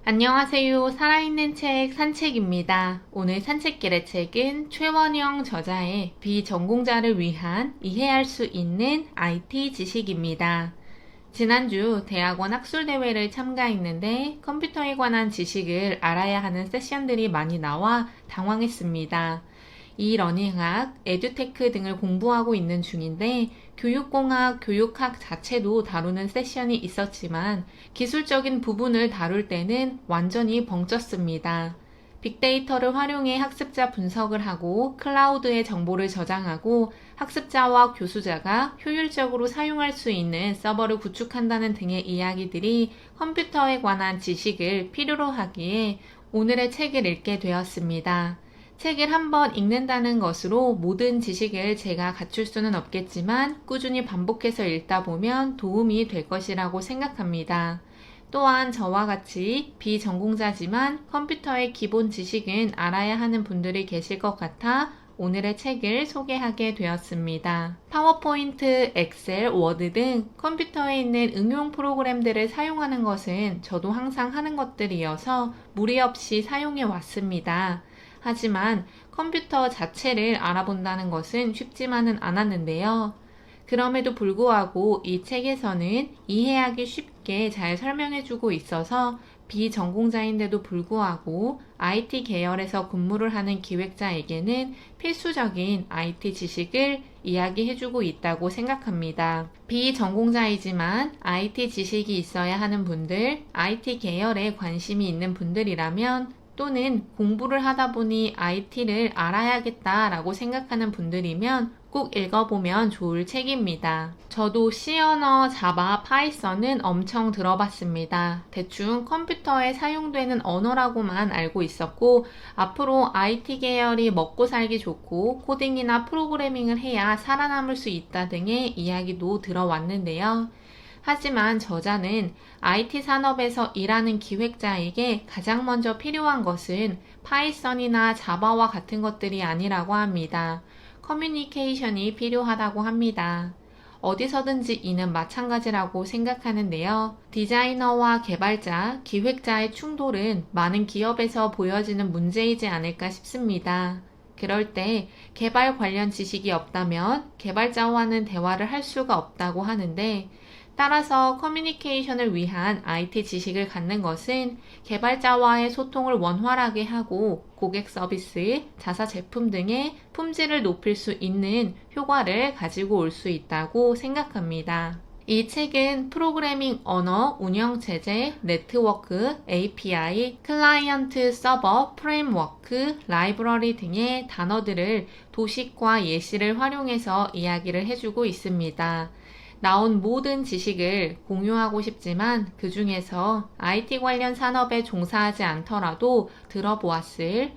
안녕하세요. 살아있는 책 산책입니다. 오늘 산책길의 책은 최원영 저자의 비전공자를 위한 이해할 수 있는 IT 지식입니다. 지난주 대학원 학술대회를 참가했는데 컴퓨터에 관한 지식을 알아야 하는 세션들이 많이 나와 당황했습니다. 이러닝학, 에듀테크 등을 공부하고 있는 중인데 교육공학, 교육학 자체도 다루는 세션이 있었지만 기술적인 부분을 다룰 때는 완전히 벙쪘습니다. 빅데이터를 활용해 학습자 분석을 하고 클라우드에 정보를 저장하고 학습자와 교수자가 효율적으로 사용할 수 있는 서버를 구축한다는 등의 이야기들이 컴퓨터에 관한 지식을 필요로 하기에 오늘의 책을 읽게 되었습니다. 책을 한번 읽는다는 것으로 모든 지식을 제가 갖출 수는 없겠지만 꾸준히 반복해서 읽다 보면 도움이 될 것이라고 생각합니다. 또한 저와 같이 비전공자지만 컴퓨터의 기본 지식은 알아야 하는 분들이 계실 것 같아 오늘의 책을 소개하게 되었습니다. 파워포인트, 엑셀, 워드 등 컴퓨터에 있는 응용 프로그램들을 사용하는 것은 저도 항상 하는 것들이어서 무리 없이 사용해 왔습니다. 하지만 컴퓨터 자체를 알아본다는 것은 쉽지만은 않았는데요. 그럼에도 불구하고 이 책에서는 이해하기 쉽게 잘 설명해주고 있어서 비전공자인데도 불구하고 IT 계열에서 근무를 하는 기획자에게는 필수적인 IT 지식을 이야기해주고 있다고 생각합니다. 비전공자이지만 IT 지식이 있어야 하는 분들, IT 계열에 관심이 있는 분들이라면 또는 공부를 하다 보니 IT를 알아야겠다라고 생각하는 분들이면 꼭 읽어보면 좋을 책입니다. 저도 C 언어, 자바, 파이썬은 엄청 들어봤습니다. 대충 컴퓨터에 사용되는 언어라고만 알고 있었고 앞으로 IT 계열이 먹고 살기 좋고 코딩이나 프로그래밍을 해야 살아남을 수 있다 등의 이야기도 들어왔는데요. 하지만 저자는 IT 산업에서 일하는 기획자에게 가장 먼저 필요한 것은 파이썬이나 자바와 같은 것들이 아니라고 합니다. 커뮤니케이션이 필요하다고 합니다. 어디서든지 이는 마찬가지라고 생각하는데요. 디자이너와 개발자, 기획자의 충돌은 많은 기업에서 보여지는 문제이지 않을까 싶습니다. 그럴 때 개발 관련 지식이 없다면 개발자와는 대화를 할 수가 없다고 하는데 따라서 커뮤니케이션을 위한 IT 지식을 갖는 것은 개발자와의 소통을 원활하게 하고 고객 서비스, 자사 제품 등의 품질을 높일 수 있는 효과를 가지고 올 수 있다고 생각합니다. 이 책은 프로그래밍 언어, 운영체제, 네트워크, API, 클라이언트 서버, 프레임워크, 라이브러리 등의 단어들을 도식과 예시를 활용해서 이야기를 해주고 있습니다. 나온 모든 지식을 공유하고 싶지만 그 중에서 IT 관련 산업에 종사하지 않더라도 들어보았을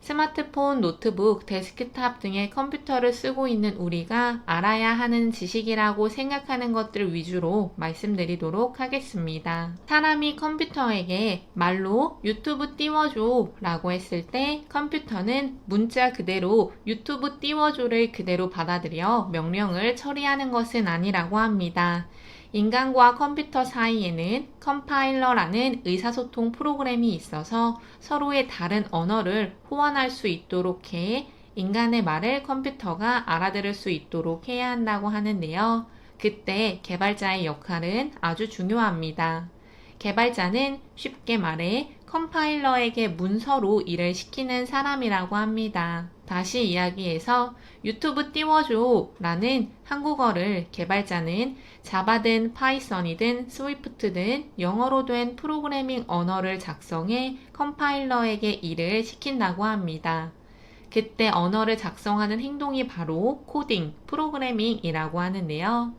스마트폰, 노트북, 데스크탑 등의 컴퓨터를 쓰고 있는 우리가 알아야 하는 지식이라고 생각하는 것들 위주로 말씀드리도록 하겠습니다. 사람이 컴퓨터에게 말로 유튜브 띄워줘 라고 했을 때 컴퓨터는 문자 그대로 유튜브 띄워줘를 그대로 받아들여 명령을 처리하는 것은 아니라고 합니다. 인간과 컴퓨터 사이에는 컴파일러라는 의사소통 프로그램이 있어서 서로의 다른 언어를 호환할 수 있도록 해 인간의 말을 컴퓨터가 알아들을 수 있도록 해야 한다고 하는데요. 그때 개발자의 역할은 아주 중요합니다. 개발자는 쉽게 말해 컴파일러에게 문서로 일을 시키는 사람이라고 합니다. 다시 이야기해서 유튜브 띄워줘 라는 한국어를 개발자는 자바든 파이썬이든 스위프트든 영어로 된 프로그래밍 언어를 작성해 컴파일러에게 일을 시킨다고 합니다. 그때 언어를 작성하는 행동이 바로 코딩, 프로그래밍이라고 하는데요.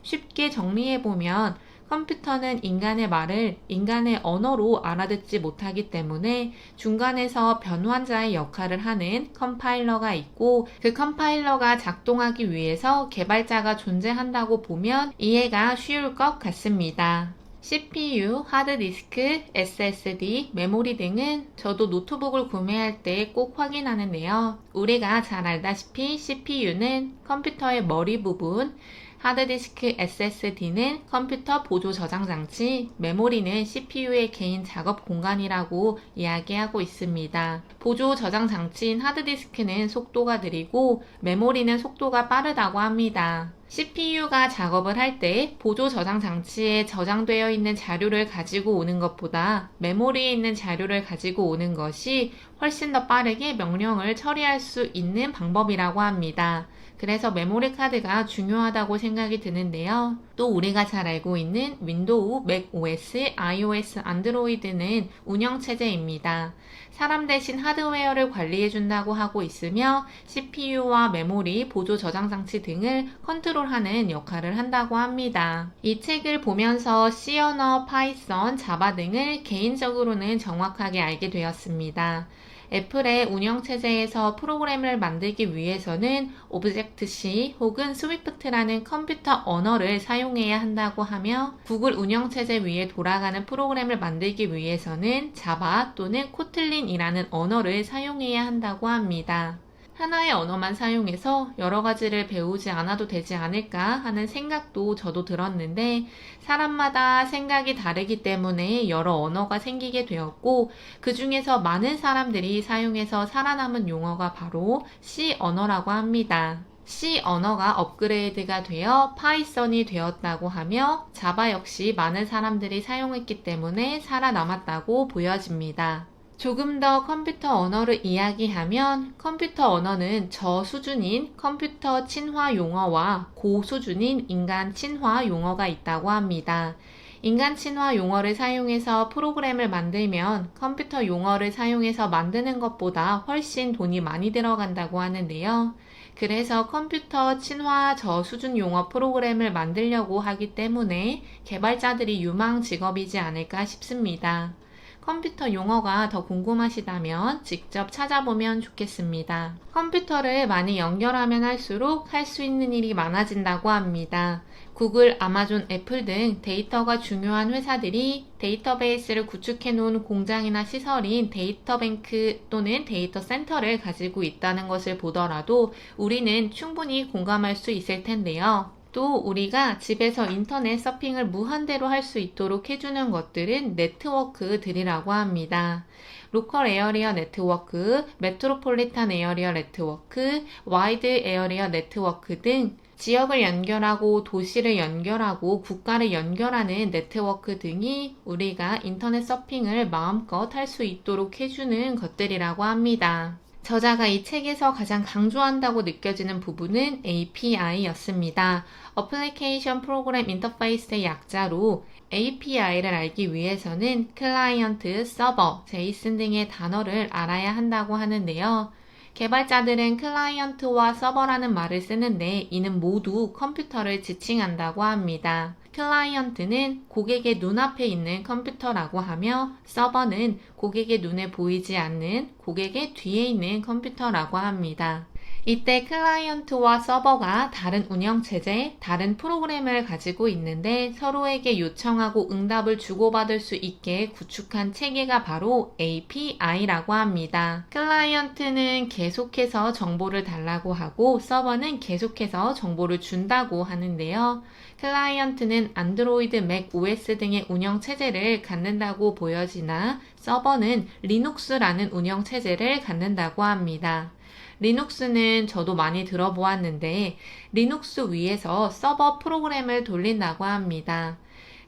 쉽게 정리해보면 컴퓨터는 인간의 말을 인간의 언어로 알아듣지 못하기 때문에 중간에서 변환자의 역할을 하는 컴파일러가 있고 그 컴파일러가 작동하기 위해서 개발자가 존재한다고 보면 이해가 쉬울 것 같습니다. CPU, 하드디스크, SSD, 메모리 등은 저도 노트북을 구매할 때 꼭 확인하는데요. 우리가 잘 알다시피 CPU는 컴퓨터의 머리 부분, 하드디스크 SSD는 컴퓨터 보조 저장 장치, 메모리는 CPU의 개인 작업 공간이라고 이야기하고 있습니다. 보조 저장 장치인 하드디스크는 속도가 느리고 메모리는 속도가 빠르다고 합니다. CPU가 작업을 할 때 보조 저장 장치에 저장되어 있는 자료를 가지고 오는 것보다 메모리에 있는 자료를 가지고 오는 것이 훨씬 더 빠르게 명령을 처리할 수 있는 방법이라고 합니다. 그래서 메모리 카드가 중요하다고 생각이 드는데요. 또 우리가 잘 알고 있는 윈도우, 맥OS, iOS, 안드로이드는 운영체제입니다. 사람 대신 하드웨어를 관리해준다고 하고 있으며 CPU와 메모리, 보조 저장 장치 등을 컨트롤하는 역할을 한다고 합니다. 이 책을 보면서 C 언어, 파이썬, 자바 등을 개인적으로는 정확하게 알게 되었습니다. 애플의 운영체제에서 프로그램을 만들기 위해서는 오브젝트-C 혹은 스위프트라는 컴퓨터 언어를 사용해야 한다고 하며 구글 운영체제 위에 돌아가는 프로그램을 만들기 위해서는 자바 또는 코틀린이라는 언어를 사용해야 한다고 합니다. 하나의 언어만 사용해서 여러 가지를 배우지 않아도 되지 않을까 하는 생각도 저도 들었는데 사람마다 생각이 다르기 때문에 여러 언어가 생기게 되었고 그 중에서 많은 사람들이 사용해서 살아남은 용어가 바로 C 언어라고 합니다. C 언어가 업그레이드가 되어 파이썬이 되었다고 하며 자바 역시 많은 사람들이 사용했기 때문에 살아남았다고 보여집니다. 조금 더 컴퓨터 언어를 이야기하면 컴퓨터 언어는 저수준인 컴퓨터 친화 용어와 고수준인 인간 친화 용어가 있다고 합니다. 인간 친화 용어를 사용해서 프로그램을 만들면 컴퓨터 용어를 사용해서 만드는 것보다 훨씬 돈이 많이 들어간다고 하는데요. 그래서 컴퓨터 친화 저수준 용어 프로그램을 만들려고 하기 때문에 개발자들이 유망 직업이지 않을까 싶습니다. 컴퓨터 용어가 더 궁금하시다면 직접 찾아보면 좋겠습니다. 컴퓨터를 많이 연결하면 할수록 할 수 있는 일이 많아진다고 합니다. 구글, 아마존, 애플 등 데이터가 중요한 회사들이 데이터베이스를 구축해 놓은 공장이나 시설인 데이터뱅크 또는 데이터 센터를 가지고 있다는 것을 보더라도 우리는 충분히 공감할 수 있을 텐데요. 또 우리가 집에서 인터넷 서핑을 무한대로 할 수 있도록 해주는 것들은 네트워크들이라고 합니다. 로컬 에어리어 네트워크, 메트로폴리탄 에어리어 네트워크, 와이드 에어리어 네트워크 등 지역을 연결하고 도시를 연결하고 국가를 연결하는 네트워크 등이 우리가 인터넷 서핑을 마음껏 할 수 있도록 해주는 것들이라고 합니다. 저자가 이 책에서 가장 강조한다고 느껴지는 부분은 API였습니다. 어플리케이션 프로그램 인터페이스의 약자로 API를 알기 위해서는 클라이언트, 서버, 제이슨 등의 단어를 알아야 한다고 하는데요. 개발자들은 클라이언트와 서버라는 말을 쓰는데 이는 모두 컴퓨터를 지칭한다고 합니다. 클라이언트는 고객의 눈앞에 있는 컴퓨터라고 하며 서버는 고객의 눈에 보이지 않는 고객의 뒤에 있는 컴퓨터라고 합니다. 이때 클라이언트와 서버가 다른 운영체제, 다른 프로그램을 가지고 있는데 서로에게 요청하고 응답을 주고받을 수 있게 구축한 체계가 바로 API라고 합니다. 클라이언트는 계속해서 정보를 달라고 하고 서버는 계속해서 정보를 준다고 하는데요. 클라이언트는 안드로이드, 맥 OS 등의 운영체제를 갖는다고 보여지나 서버는 리눅스라는 운영체제를 갖는다고 합니다. 리눅스는 저도 많이 들어보았는데 리눅스 위에서 서버 프로그램을 돌린다고 합니다.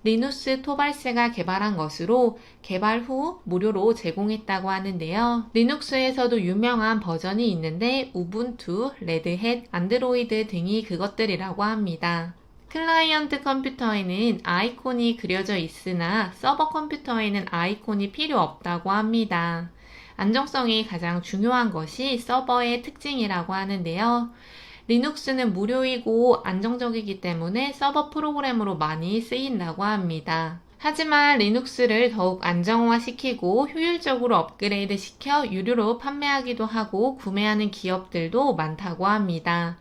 리누스 토발세가 개발한 것으로 개발 후 무료로 제공했다고 하는데요. 리눅스에서도 유명한 버전이 있는데 우분투, 레드햇, 안드로이드 등이 그것들이라고 합니다. 클라이언트 컴퓨터에는 아이콘이 그려져 있으나 서버 컴퓨터에는 아이콘이 필요 없다고 합니다. 안정성이 가장 중요한 것이 서버의 특징이라고 하는데요. 리눅스는 무료이고 안정적이기 때문에 서버 프로그램으로 많이 쓰인다고 합니다. 하지만 리눅스를 더욱 안정화시키고 효율적으로 업그레이드 시켜 유료로 판매하기도 하고 구매하는 기업들도 많다고 합니다.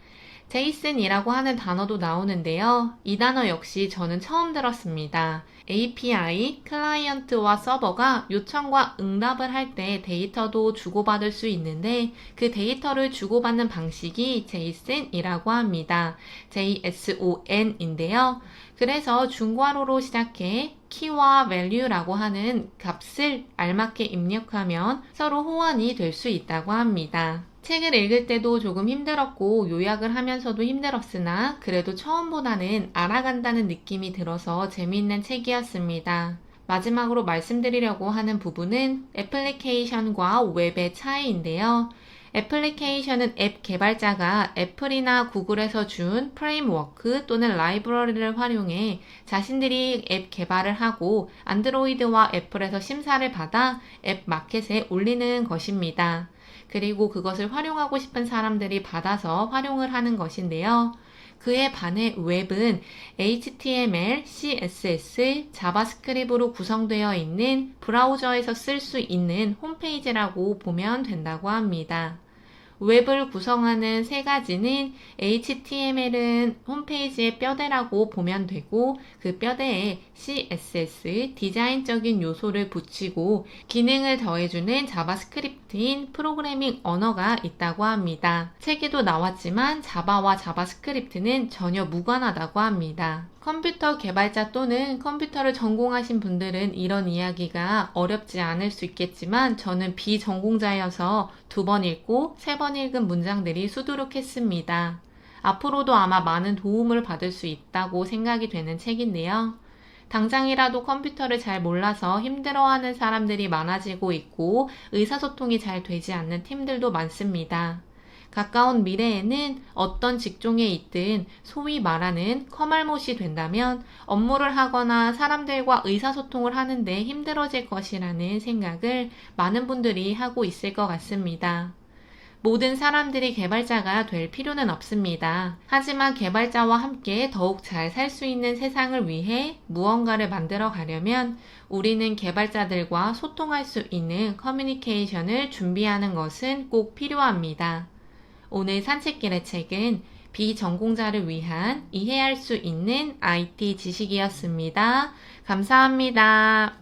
제이슨이라고 하는 단어도 나오는데요. 이 단어 역시 저는 처음 들었습니다. API, 클라이언트와 서버가 요청과 응답을 할 때 데이터도 주고받을 수 있는데 그 데이터를 주고받는 방식이 JSON이라고 합니다. JSON인데요. 그래서 중괄호로 시작해 키와 value라고 하는 값을 알맞게 입력하면 서로 호환이 될 수 있다고 합니다. 책을 읽을 때도 조금 힘들었고 요약을 하면서도 힘들었으나 그래도 처음보다는 알아간다는 느낌이 들어서 재미있는 책이었습니다. 마지막으로 말씀드리려고 하는 부분은 애플리케이션과 웹의 차이인데요. 애플리케이션은 앱 개발자가 애플이나 구글에서 준 프레임워크 또는 라이브러리를 활용해 자신들이 앱 개발을 하고 안드로이드와 애플에서 심사를 받아 앱 마켓에 올리는 것입니다. 그리고 그것을 활용하고 싶은 사람들이 받아서 활용을 하는 것인데요. 그에 반해 웹은 HTML, CSS, 자바스크립트로 구성되어 있는 브라우저에서 쓸 수 있는 홈페이지라고 보면 된다고 합니다. 웹을 구성하는 세 가지는 HTML은 홈페이지의 뼈대라고 보면 되고 그 뼈대에 CSS, 디자인적인 요소를 붙이고 기능을 더해주는 자바스크립트인 프로그래밍 언어가 있다고 합니다. 책에도 나왔지만 자바와 자바스크립트는 전혀 무관하다고 합니다. 컴퓨터 개발자 또는 컴퓨터를 전공하신 분들은 이런 이야기가 어렵지 않을 수 있겠지만 저는 비전공자여서 2번 읽고 3번 읽은 문장들이 수두룩했습니다. 앞으로도 아마 많은 도움을 받을 수 있다고 생각이 되는 책인데요. 당장이라도 컴퓨터를 잘 몰라서 힘들어하는 사람들이 많아지고 있고 의사소통이 잘 되지 않는 팀들도 많습니다. 가까운 미래에는 어떤 직종에 있든 소위 말하는 커말못이 된다면 업무를 하거나 사람들과 의사소통을 하는데 힘들어질 것이라는 생각을 많은 분들이 하고 있을 것 같습니다. 모든 사람들이 개발자가 될 필요는 없습니다. 하지만 개발자와 함께 더욱 잘 살 수 있는 세상을 위해 무언가를 만들어 가려면 우리는 개발자들과 소통할 수 있는 커뮤니케이션을 준비하는 것은 꼭 필요합니다. 오늘 산책길의 책은 비전공자를 위한 이해할 수 있는 IT 지식이었습니다. 감사합니다.